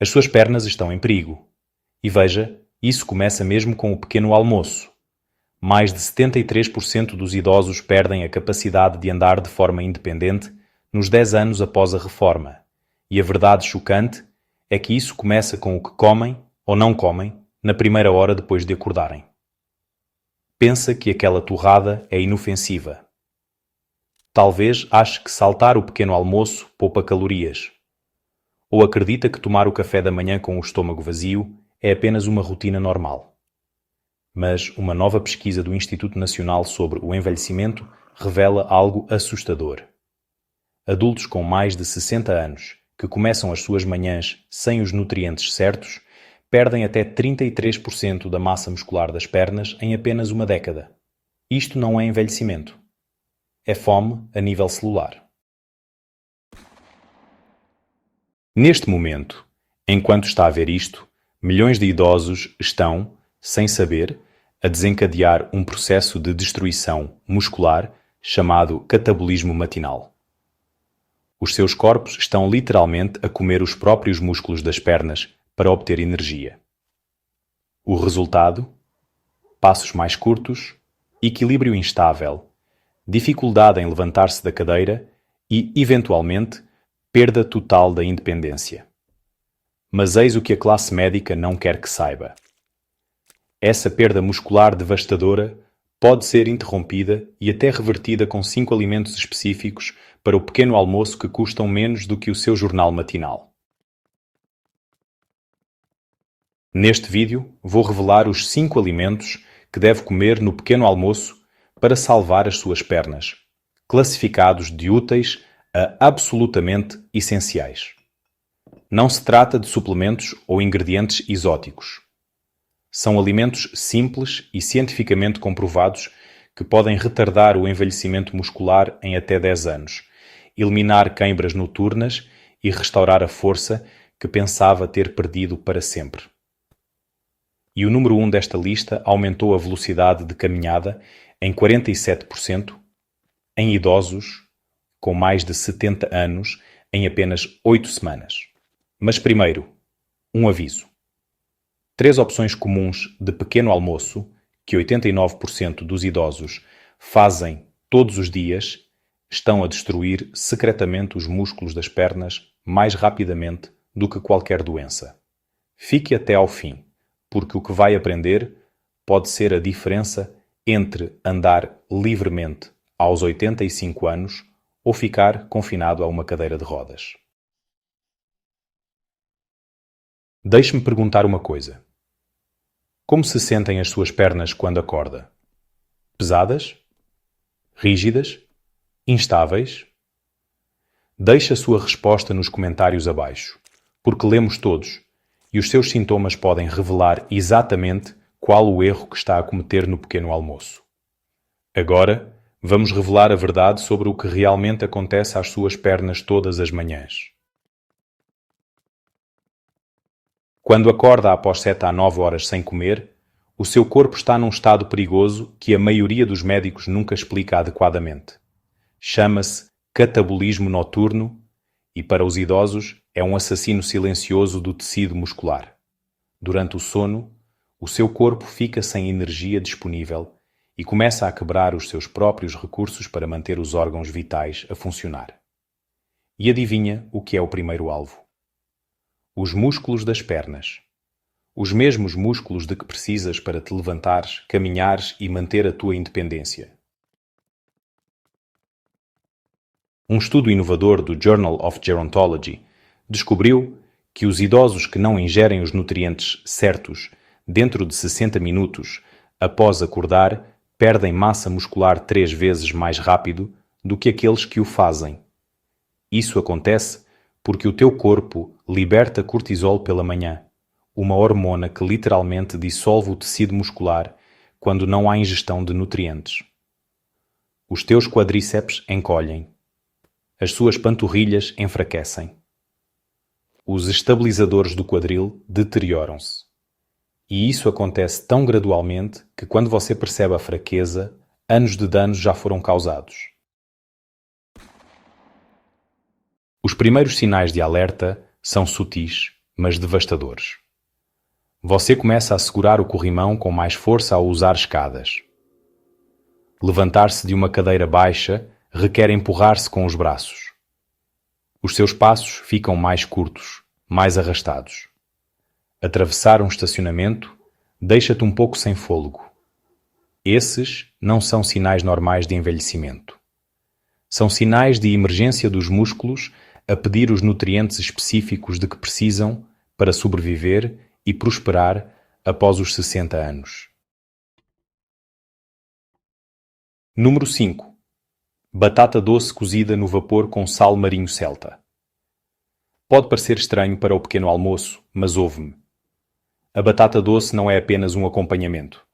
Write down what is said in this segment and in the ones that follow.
As suas pernas estão em perigo. E veja, isso começa mesmo com o pequeno almoço. Mais de 73% dos idosos perdem a capacidade de andar de forma independente nos 10 anos após a reforma. E a verdade chocante é que isso começa com o que comem ou não comem na primeira hora depois de acordarem. Pensa que aquela torrada é inofensiva. Talvez ache que saltar o pequeno almoço poupa calorias. Ou acredita que tomar o café da manhã com o estômago vazio é apenas uma rotina normal. Mas uma nova pesquisa do Instituto Nacional sobre o Envelhecimento revela algo assustador. Adultos com mais de 60 anos que começam as suas manhãs sem os nutrientes certos perdem até 33% da massa muscular das pernas em apenas uma década. Isto não é envelhecimento. É fome a nível celular. Neste momento, enquanto está a ver isto, milhões de idosos estão, sem saber, a desencadear um processo de destruição muscular chamado catabolismo matinal. Os seus corpos estão literalmente a comer os próprios músculos das pernas para obter energia. O resultado? Passos mais curtos, equilíbrio instável, dificuldade em levantar-se da cadeira e, eventualmente, perda total da independência. Mas eis o que a classe médica não quer que saiba. Essa perda muscular devastadora pode ser interrompida e até revertida com 5 alimentos específicos para o pequeno almoço que custam menos do que o seu jornal matinal. Neste vídeo, vou revelar os 5 alimentos que deve comer no pequeno almoço para salvar as suas pernas, classificados de úteis a absolutamente essenciais. Não se trata de suplementos ou ingredientes exóticos. São alimentos simples e cientificamente comprovados que podem retardar o envelhecimento muscular em até 10 anos, eliminar queimbras noturnas e restaurar a força que pensava ter perdido para sempre. E o número 1 desta lista aumentou a velocidade de caminhada em 47% em idosos com mais de 70 anos em apenas 8 semanas. Mas primeiro, um aviso. 3 opções comuns de pequeno almoço que 89% dos idosos fazem todos os dias estão a destruir secretamente os músculos das pernas mais rapidamente do que qualquer doença. Fique até ao fim, porque o que vai aprender pode ser a diferença entre andar livremente aos 85 anos ou ficar confinado a uma cadeira de rodas. Deixe-me perguntar uma coisa. Como se sentem as suas pernas quando acorda? Pesadas? Rígidas? Instáveis? Deixe a sua resposta nos comentários abaixo, porque lemos todos, e os seus sintomas podem revelar exatamente qual o erro que está a cometer no pequeno almoço. Agora, vamos revelar a verdade sobre o que realmente acontece às suas pernas todas as manhãs. Quando acorda após 7 a 9 horas sem comer, o seu corpo está num estado perigoso que a maioria dos médicos nunca explica adequadamente. Chama-se catabolismo noturno e, para os idosos, é um assassino silencioso do tecido muscular. Durante o sono, o seu corpo fica sem energia disponível e começa a quebrar os seus próprios recursos para manter os órgãos vitais a funcionar. E adivinha o que é o primeiro alvo? Os músculos das pernas. Os mesmos músculos de que precisas para te levantares, caminhares e manter a tua independência. Um estudo inovador do Journal of Gerontology descobriu que os idosos que não ingerem os nutrientes certos dentro de 60 minutos após acordar perdem massa muscular 3 vezes mais rápido do que aqueles que o fazem. Isso acontece porque o teu corpo liberta cortisol pela manhã, uma hormona que literalmente dissolve o tecido muscular quando não há ingestão de nutrientes. Os teus quadríceps encolhem. As suas panturrilhas enfraquecem. Os estabilizadores do quadril deterioram-se. E isso acontece tão gradualmente que quando você percebe a fraqueza, anos de danos já foram causados. Os primeiros sinais de alerta são sutis, mas devastadores. Você começa a segurar o corrimão com mais força ao usar escadas. Levantar-se de uma cadeira baixa requer empurrar-se com os braços. Os seus passos ficam mais curtos, mais arrastados. Atravessar um estacionamento deixa-te um pouco sem fôlego. Esses não são sinais normais de envelhecimento. São sinais de emergência dos músculos a pedir os nutrientes específicos de que precisam para sobreviver e prosperar após os 60 anos. Número 5. Batata doce cozida no vapor com sal marinho celta. Pode parecer estranho para o pequeno almoço, mas ouve-me. A batata doce não é apenas um acompanhamento.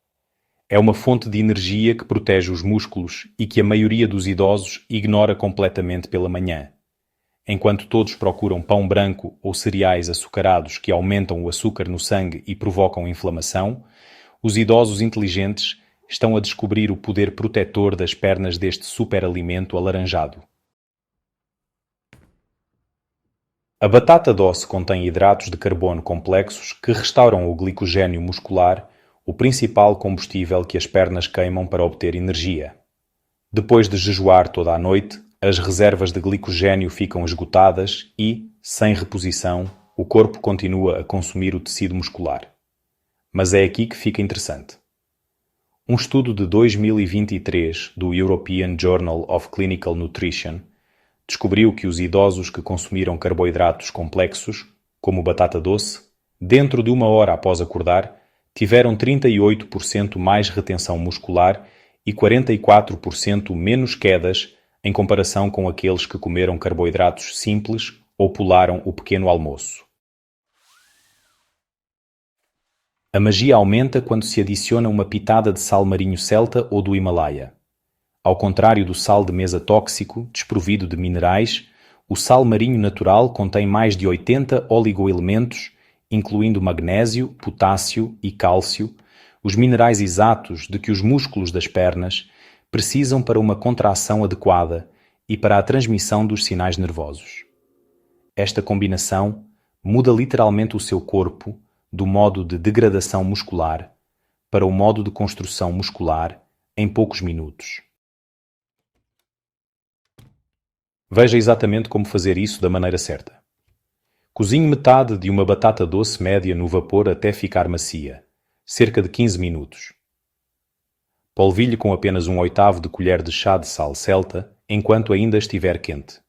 É uma fonte de energia que protege os músculos e que a maioria dos idosos ignora completamente pela manhã. Enquanto todos procuram pão branco ou cereais açucarados que aumentam o açúcar no sangue e provocam inflamação, os idosos inteligentes estão a descobrir o poder protetor das pernas deste superalimento alaranjado. A batata doce contém hidratos de carbono complexos que restauram o glicogênio muscular, o principal combustível que as pernas queimam para obter energia. Depois de jejuar toda a noite, as reservas de glicogênio ficam esgotadas e, sem reposição, o corpo continua a consumir o tecido muscular. Mas é aqui que fica interessante. Um estudo de 2023 do European Journal of Clinical Nutrition descobriu que os idosos que consumiram carboidratos complexos, como batata doce, dentro de 1 hora após acordar, tiveram 38% mais retenção muscular e 44% menos quedas em comparação com aqueles que comeram carboidratos simples ou pularam o pequeno almoço. A magia aumenta quando se adiciona uma pitada de sal marinho celta ou do Himalaia. Ao contrário do sal de mesa tóxico, desprovido de minerais, o sal marinho natural contém mais de 80 oligoelementos, incluindo magnésio, potássio e cálcio, os minerais exatos de que os músculos das pernas precisam para uma contração adequada e para a transmissão dos sinais nervosos. Esta combinação muda literalmente o seu corpo do modo de degradação muscular para o modo de construção muscular em poucos minutos. Veja exatamente como fazer isso da maneira certa. Cozinhe metade de uma batata doce média no vapor até ficar macia, cerca de 15 minutos. Polvilhe com apenas 1/8 de colher de chá de sal celta enquanto ainda estiver quente.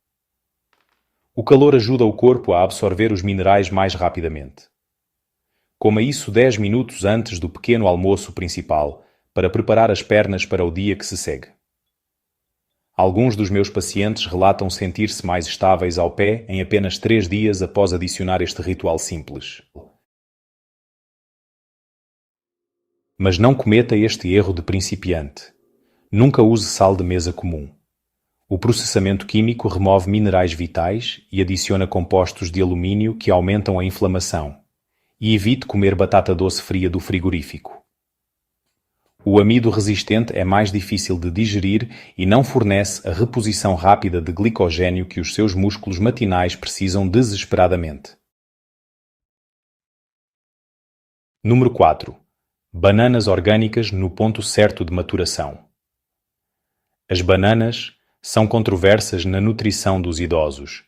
O calor ajuda o corpo a absorver os minerais mais rapidamente. Coma isso 10 minutos antes do pequeno almoço principal para preparar as pernas para o dia que se segue. Alguns dos meus pacientes relatam sentir-se mais estáveis ao pé em apenas 3 dias após adicionar este ritual simples. Mas não cometa este erro de principiante. Nunca use sal de mesa comum. O processamento químico remove minerais vitais e adiciona compostos de alumínio que aumentam a inflamação. E evite comer batata doce fria do frigorífico. O amido resistente é mais difícil de digerir e não fornece a reposição rápida de glicogênio que os seus músculos matinais precisam desesperadamente. Número 4. Bananas orgânicas no ponto certo de maturação. As bananas são controversas na nutrição dos idosos,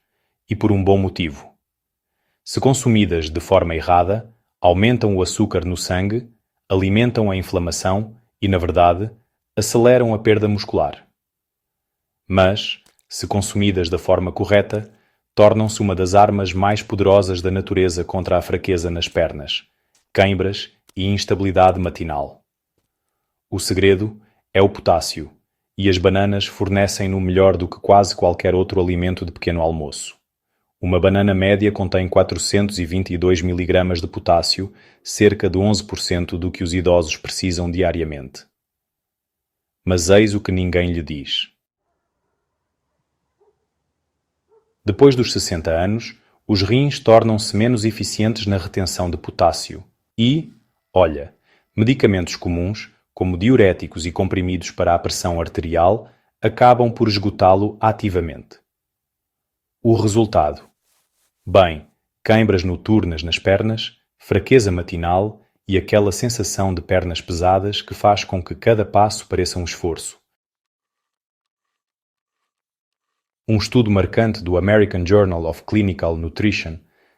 e por um bom motivo. Se consumidas de forma errada, aumentam o açúcar no sangue, alimentam a inflamação e, na verdade, aceleram a perda muscular. Mas, se consumidas da forma correta, tornam-se uma das armas mais poderosas da natureza contra a fraqueza nas pernas, queimbras e instabilidade matinal. O segredo é o potássio, e as bananas fornecem-no melhor do que quase qualquer outro alimento de pequeno almoço. Uma banana média contém 422 mg de potássio, cerca de 11% do que os idosos precisam diariamente. Mas eis o que ninguém lhe diz. Depois dos 60 anos, os rins tornam-se menos eficientes na retenção de potássio e, olha, medicamentos comuns, como diuréticos e comprimidos para a pressão arterial, acabam por esgotá-lo ativamente. O resultado? Bem, cãibras noturnas nas pernas, fraqueza matinal e aquela sensação de pernas pesadas que faz com que cada passo pareça um esforço. Um estudo marcante do American Journal of Clinical Nutrition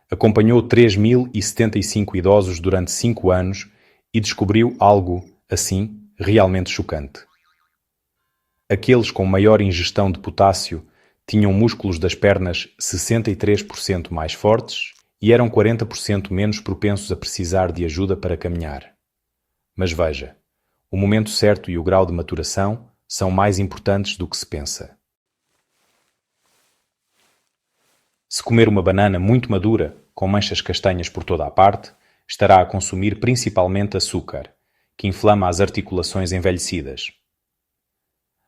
acompanhou 3.075 idosos durante 5 anos e descobriu algo, assim, realmente chocante. Aqueles com maior ingestão de potássio tinham músculos das pernas 63% mais fortes e eram 40% menos propensos a precisar de ajuda para caminhar. Mas veja, o momento certo e o grau de maturação são mais importantes do que se pensa. Se comer uma banana muito madura, com manchas castanhas por toda a parte, estará a consumir principalmente açúcar, que inflama as articulações envelhecidas.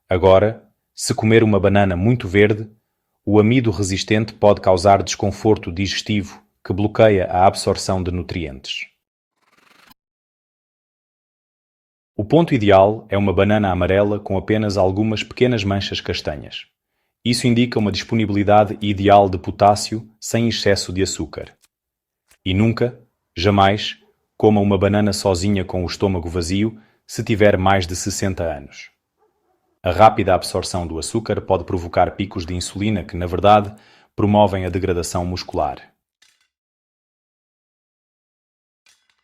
Agora, se comer uma banana muito verde, o amido resistente pode causar desconforto digestivo que bloqueia a absorção de nutrientes. O ponto ideal é uma banana amarela com apenas algumas pequenas manchas castanhas. Isso indica uma disponibilidade ideal de potássio sem excesso de açúcar. E nunca, jamais, coma uma banana sozinha com o estômago vazio se tiver mais de 60 anos. A rápida absorção do açúcar pode provocar picos de insulina que, na verdade, promovem a degradação muscular.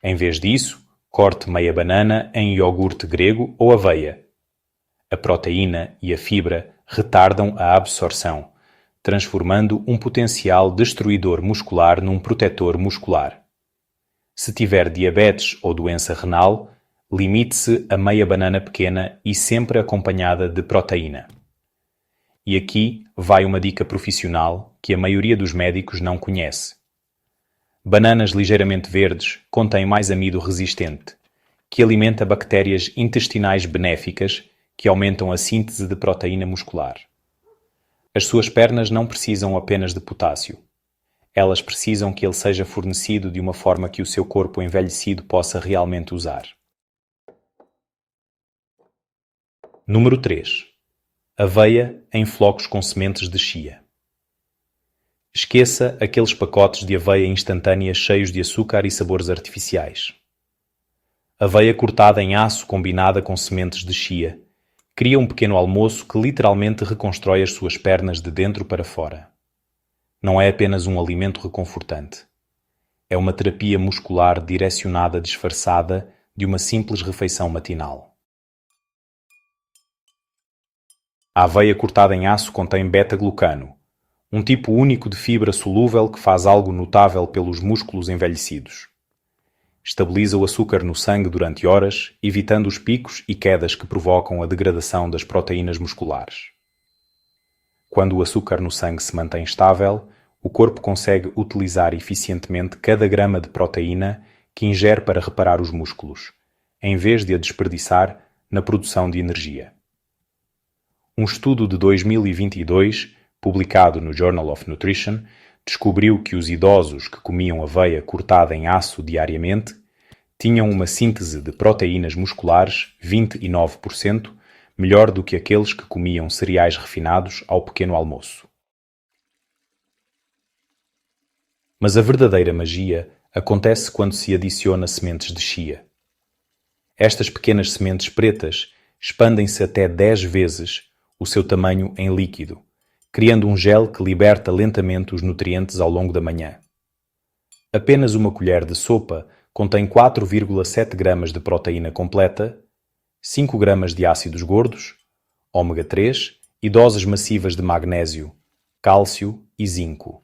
Em vez disso, corte meia banana em iogurte grego ou aveia. A proteína e a fibra retardam a absorção, transformando um potencial destruidor muscular num protetor muscular. Se tiver diabetes ou doença renal, limite-se a meia banana pequena e sempre acompanhada de proteína. E aqui vai uma dica profissional que a maioria dos médicos não conhece. Bananas ligeiramente verdes contêm mais amido resistente, que alimenta bactérias intestinais benéficas que aumentam a síntese de proteína muscular. As suas pernas não precisam apenas de potássio. Elas precisam que ele seja fornecido de uma forma que o seu corpo envelhecido possa realmente usar. Número 3. Aveia em flocos com sementes de chia. Esqueça aqueles pacotes de aveia instantânea cheios de açúcar e sabores artificiais. Aveia cortada em aço combinada com sementes de chia cria um pequeno almoço que literalmente reconstrói as suas pernas de dentro para fora. Não é apenas um alimento reconfortante. É uma terapia muscular direcionada disfarçada de uma simples refeição matinal. A aveia cortada em aço contém beta-glucano, um tipo único de fibra solúvel que faz algo notável pelos músculos envelhecidos. Estabiliza o açúcar no sangue durante horas, evitando os picos e quedas que provocam a degradação das proteínas musculares. Quando o açúcar no sangue se mantém estável, o corpo consegue utilizar eficientemente cada grama de proteína que ingere para reparar os músculos, em vez de a desperdiçar na produção de energia. Um estudo de 2022, publicado no Journal of Nutrition, descobriu que os idosos que comiam aveia cortada em aço diariamente tinham uma síntese de proteínas musculares 29% melhor do que aqueles que comiam cereais refinados ao pequeno almoço. Mas a verdadeira magia acontece quando se adiciona sementes de chia. Estas pequenas sementes pretas expandem-se até 10 vezes o seu tamanho em líquido, criando um gel que liberta lentamente os nutrientes ao longo da manhã. Apenas uma colher de sopa contém 4,7 gramas de proteína completa, 5 gramas de ácidos gordos, ômega 3 e doses massivas de magnésio, cálcio e zinco.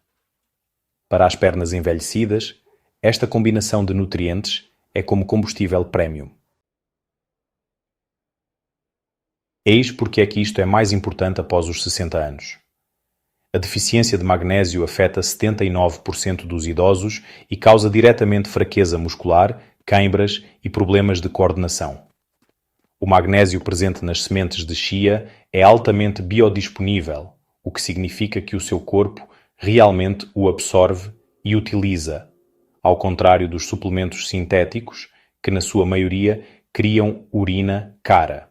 Para as pernas envelhecidas, esta combinação de nutrientes é como combustível premium. Eis porque é que isto é mais importante após os 60 anos. A deficiência de magnésio afeta 79% dos idosos e causa diretamente fraqueza muscular, cãibras e problemas de coordenação. O magnésio presente nas sementes de chia é altamente biodisponível, o que significa que o seu corpo realmente o absorve e utiliza, ao contrário dos suplementos sintéticos, que na sua maioria criam urina cara.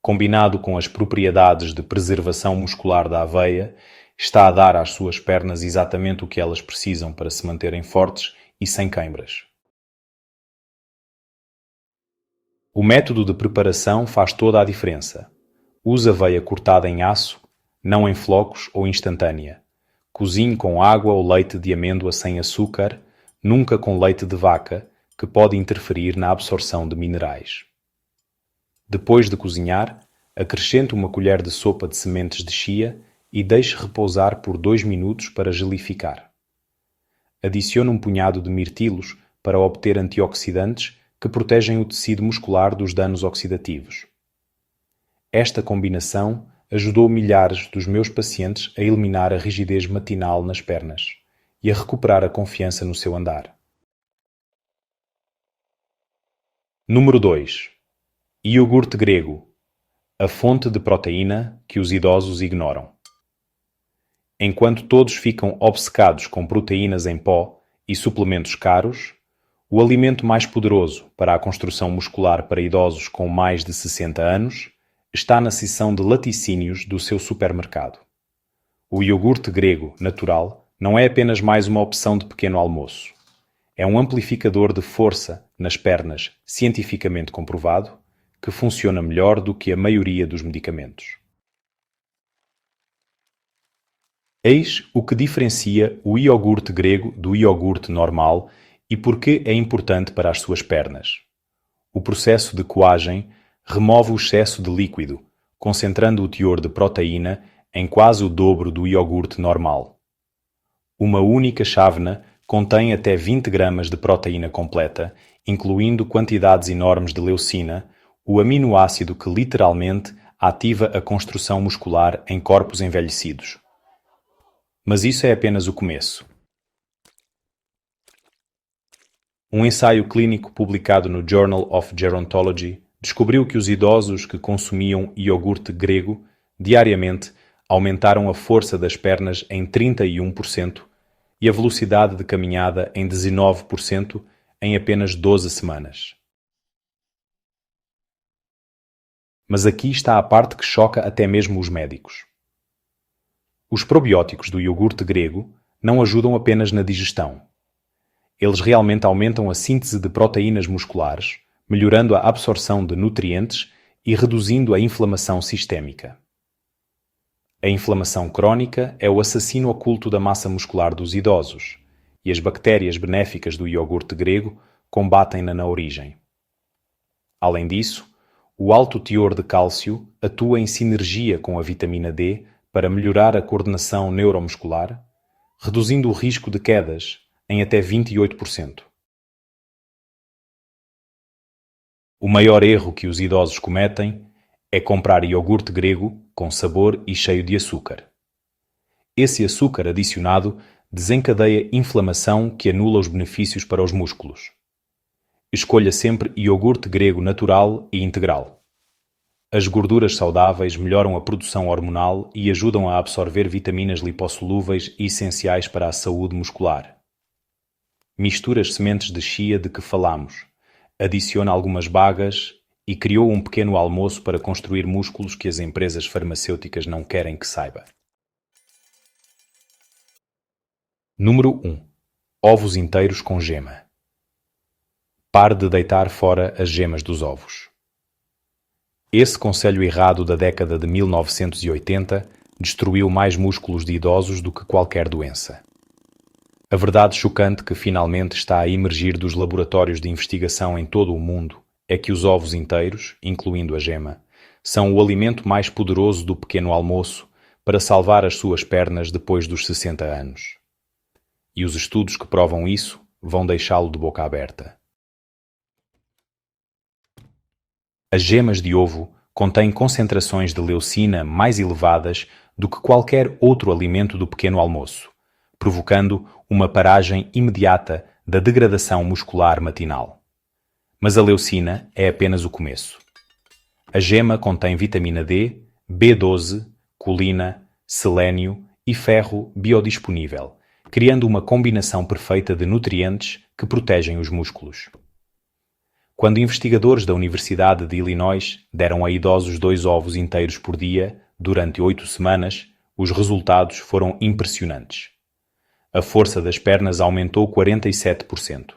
Combinado com as propriedades de preservação muscular da aveia, está a dar às suas pernas exatamente o que elas precisam para se manterem fortes e sem queimbras. O método de preparação faz toda a diferença. Use aveia cortada em aço, não em flocos ou instantânea. Cozinhe com água ou leite de amêndoa sem açúcar, nunca com leite de vaca, que pode interferir na absorção de minerais. Depois de cozinhar, acrescente uma colher de sopa de sementes de chia e deixe repousar por 2 minutos para gelificar. Adicione um punhado de mirtilos para obter antioxidantes que protegem o tecido muscular dos danos oxidativos. Esta combinação ajudou milhares dos meus pacientes a eliminar a rigidez matinal nas pernas e a recuperar a confiança no seu andar. Número 2. Iogurte grego, a fonte de proteína que os idosos ignoram. Enquanto todos ficam obcecados com proteínas em pó e suplementos caros, o alimento mais poderoso para a construção muscular para idosos com mais de 60 anos está na seção de laticínios do seu supermercado. O iogurte grego natural não é apenas mais uma opção de pequeno almoço. É um amplificador de força nas pernas cientificamente comprovado que funciona melhor do que a maioria dos medicamentos. Eis o que diferencia o iogurte grego do iogurte normal e por que é importante para as suas pernas. O processo de coagem remove o excesso de líquido, concentrando o teor de proteína em quase o dobro do iogurte normal. Uma única chávena contém até 20 gramas de proteína completa, incluindo quantidades enormes de leucina, o aminoácido que literalmente ativa a construção muscular em corpos envelhecidos. Mas isso é apenas o começo. Um ensaio clínico publicado no Journal of Gerontology descobriu que os idosos que consumiam iogurte grego diariamente aumentaram a força das pernas em 31% e a velocidade de caminhada em 19% em apenas 12 semanas. Mas aqui está a parte que choca até mesmo os médicos. Os probióticos do iogurte grego não ajudam apenas na digestão. Eles realmente aumentam a síntese de proteínas musculares, melhorando a absorção de nutrientes e reduzindo a inflamação sistémica. A inflamação crónica é o assassino oculto da massa muscular dos idosos, e as bactérias benéficas do iogurte grego combatem-na na origem. Além disso, o alto teor de cálcio atua em sinergia com a vitamina D para melhorar a coordenação neuromuscular, reduzindo o risco de quedas em até 28%. O maior erro que os idosos cometem é comprar iogurte grego com sabor e cheio de açúcar. Esse açúcar adicionado desencadeia inflamação que anula os benefícios para os músculos. Escolha sempre iogurte grego natural e integral. As gorduras saudáveis melhoram a produção hormonal e ajudam a absorver vitaminas lipossolúveis essenciais para a saúde muscular. Misture as sementes de chia de que falamos, adicione algumas bagas e criou um pequeno almoço para construir músculos que as empresas farmacêuticas não querem que saiba. Número 1. Ovos inteiros com gema. Pare de deitar fora as gemas dos ovos. Esse conselho errado da década de 1980 destruiu mais músculos de idosos do que qualquer doença. A verdade chocante que finalmente está a emergir dos laboratórios de investigação em todo o mundo é que os ovos inteiros, incluindo a gema, são o alimento mais poderoso do pequeno almoço para salvar as suas pernas depois dos 60 anos. E os estudos que provam isso vão deixá-lo de boca aberta. As gemas de ovo contêm concentrações de leucina mais elevadas do que qualquer outro alimento do pequeno almoço, provocando uma paragem imediata da degradação muscular matinal. Mas a leucina é apenas o começo. A gema contém vitamina D, B12, colina, selênio e ferro biodisponível, criando uma combinação perfeita de nutrientes que protegem os músculos. Quando investigadores da Universidade de Illinois deram a idosos 2 ovos inteiros por dia durante 8 semanas, Os resultados foram impressionantes. A força das pernas aumentou 47%.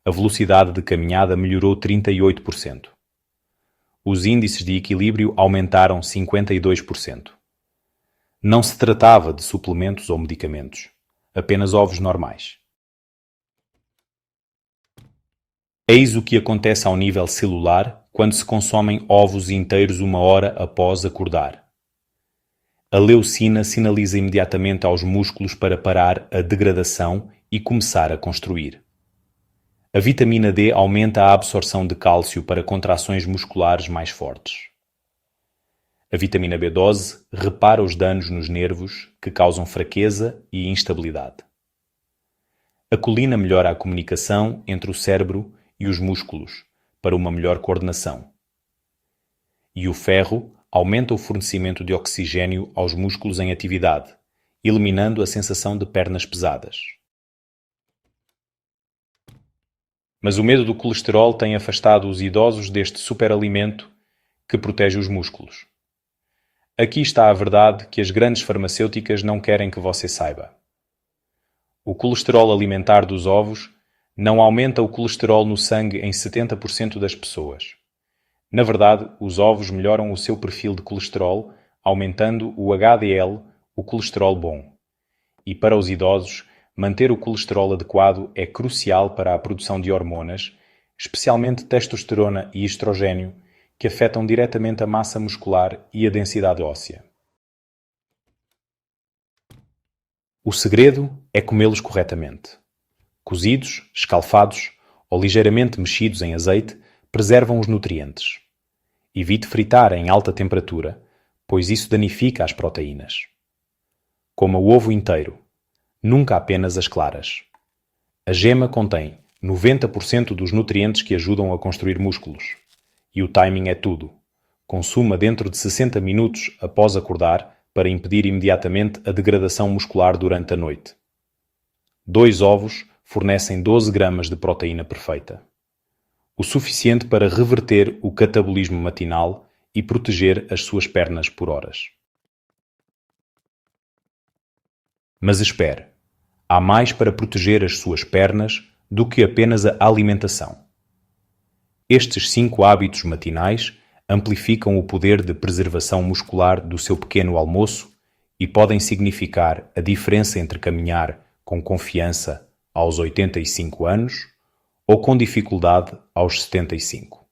A velocidade de caminhada melhorou 38%. Os índices de equilíbrio aumentaram 52%. Não se tratava de suplementos ou medicamentos, apenas ovos normais. Eis o que acontece ao nível celular quando se consomem ovos inteiros 1 hora após acordar. A leucina sinaliza imediatamente aos músculos para parar a degradação e começar a construir. A vitamina D aumenta a absorção de cálcio para contrações musculares mais fortes. A vitamina B12 repara os danos nos nervos que causam fraqueza e instabilidade. A colina melhora a comunicação entre o cérebro e os músculos para uma melhor coordenação. E o ferro aumenta o fornecimento de oxigênio aos músculos em atividade, eliminando a sensação de pernas pesadas. Mas o medo do colesterol tem afastado os idosos deste superalimento que protege os músculos. Aqui está a verdade que as grandes farmacêuticas não querem que você saiba. O colesterol alimentar dos ovos não aumenta o colesterol no sangue em 70% das pessoas. Na verdade, os ovos melhoram o seu perfil de colesterol, aumentando o HDL, o colesterol bom. E para os idosos, manter o colesterol adequado é crucial para a produção de hormonas, especialmente testosterona e estrogênio, que afetam diretamente a massa muscular e a densidade óssea. O segredo é comê-los corretamente. Cozidos, escalfados ou ligeiramente mexidos em azeite preservam os nutrientes. Evite fritar em alta temperatura, pois isso danifica as proteínas. Coma o ovo inteiro, nunca apenas as claras. A gema contém 90% dos nutrientes que ajudam a construir músculos. E o timing é tudo. Consuma dentro de 60 minutos após acordar para impedir imediatamente a degradação muscular durante a noite. 2 ovos fornecem 12 gramas de proteína perfeita. O suficiente para reverter o catabolismo matinal e proteger as suas pernas por horas. Mas espere, há mais para proteger as suas pernas do que apenas a alimentação. Estes 5 hábitos matinais amplificam o poder de preservação muscular do seu pequeno almoço e podem significar a diferença entre caminhar com confiança aos 85 anos ou com dificuldade aos 75.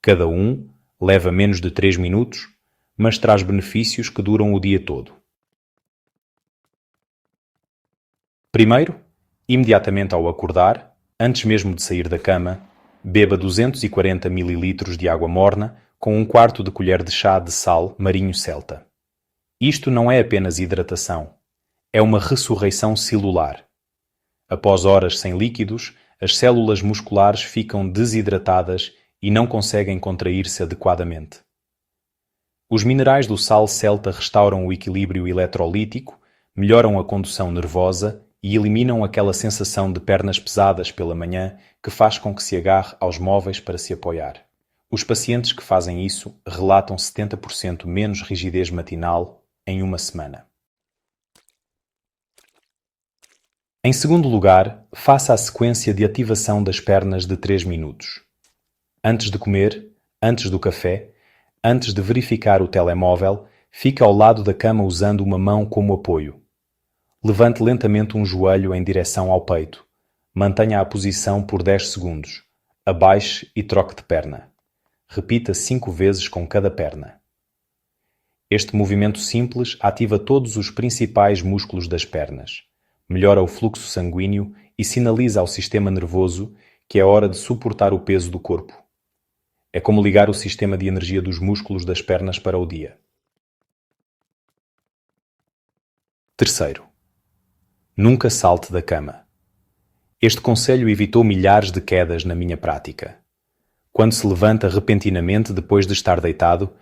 Cada um leva menos de 3 minutos, mas traz benefícios que duram o dia todo. Primeiro, imediatamente ao acordar, antes mesmo de sair da cama, beba 240 ml de água morna com 1/4 de colher de chá de sal marinho celta. Isto não é apenas hidratação, é uma ressurreição celular. Após horas sem líquidos, as células musculares ficam desidratadas e não conseguem contrair-se adequadamente. Os minerais do sal celta restauram o equilíbrio eletrolítico, melhoram a condução nervosa e eliminam aquela sensação de pernas pesadas pela manhã que faz com que se agarre aos móveis para se apoiar. Os pacientes que fazem isso relatam 70% menos rigidez matinal em uma semana. Em segundo lugar, faça a sequência de ativação das pernas de 3 minutos. Antes de comer, antes do café, antes de verificar o telemóvel, fique ao lado da cama usando uma mão como apoio. Levante lentamente um joelho em direção ao peito. Mantenha a posição por 10 segundos. Abaixe e troque de perna. Repita 5 vezes com cada perna. Este movimento simples ativa todos os principais músculos das pernas, melhora o fluxo sanguíneo e sinaliza ao sistema nervoso que é hora de suportar o peso do corpo. É como ligar o sistema de energia dos músculos das pernas para o dia. Terceiro, nunca salte da cama. Este conselho evitou milhares de quedas na minha prática. Quando se levanta repentinamente depois de estar deitado,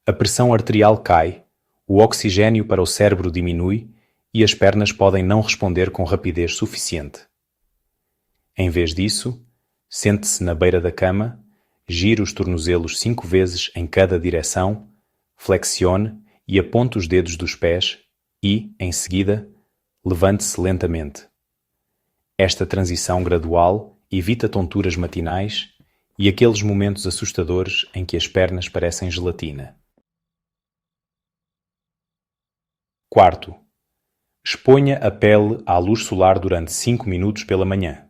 a pressão arterial cai, o oxigênio para o cérebro diminui e as pernas podem não responder com rapidez suficiente. Em vez disso, sente-se na beira da cama, gire os tornozelos 5 vezes em cada direção, flexione e aponte os dedos dos pés e, em seguida, levante-se lentamente. Esta transição gradual evita tonturas matinais e aqueles momentos assustadores em que as pernas parecem gelatina. Quarto, exponha a pele à luz solar durante 5 minutos pela manhã.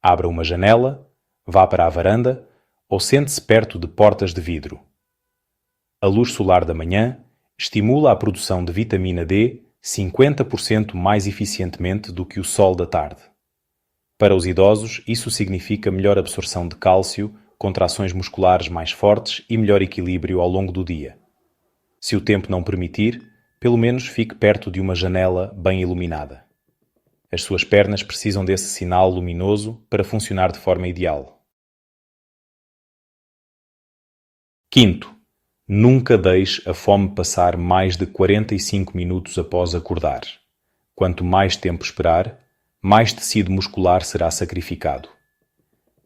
Abra uma janela, vá para a varanda ou sente-se perto de portas de vidro. A luz solar da manhã estimula a produção de vitamina D 50% mais eficientemente do que o sol da tarde. Para os idosos, isso significa melhor absorção de cálcio, contrações musculares mais fortes e melhor equilíbrio ao longo do dia. Se o tempo não permitir, pelo menos fique perto de uma janela bem iluminada. As suas pernas precisam desse sinal luminoso para funcionar de forma ideal. Quinto, nunca deixe a fome passar mais de 45 minutos após acordar. Quanto mais tempo esperar, mais tecido muscular será sacrificado.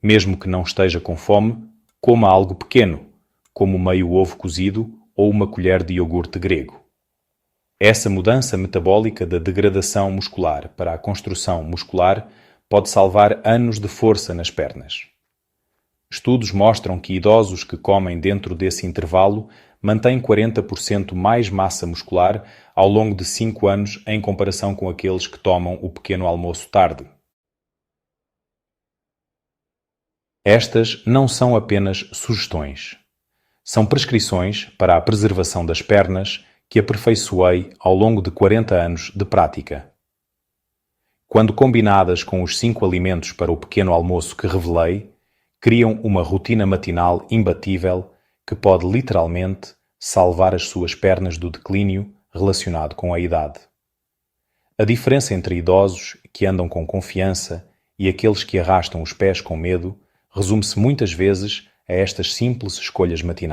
Mesmo que não esteja com fome, coma algo pequeno, como meio ovo cozido ou uma colher de iogurte grego. Essa mudança metabólica da degradação muscular para a construção muscular pode salvar anos de força nas pernas. Estudos mostram que idosos que comem dentro desse intervalo mantêm 40% mais massa muscular ao longo de 5 anos em comparação com aqueles que tomam o pequeno almoço tarde. Estas não são apenas sugestões. São prescrições para a preservação das pernas que aperfeiçoei ao longo de 40 anos de prática. Quando combinadas com os 5 alimentos para o pequeno almoço que revelei, criam uma rotina matinal imbatível que pode literalmente salvar as suas pernas do declínio relacionado com a idade. A diferença entre idosos que andam com confiança e aqueles que arrastam os pés com medo resume-se muitas vezes a estas simples escolhas matinais.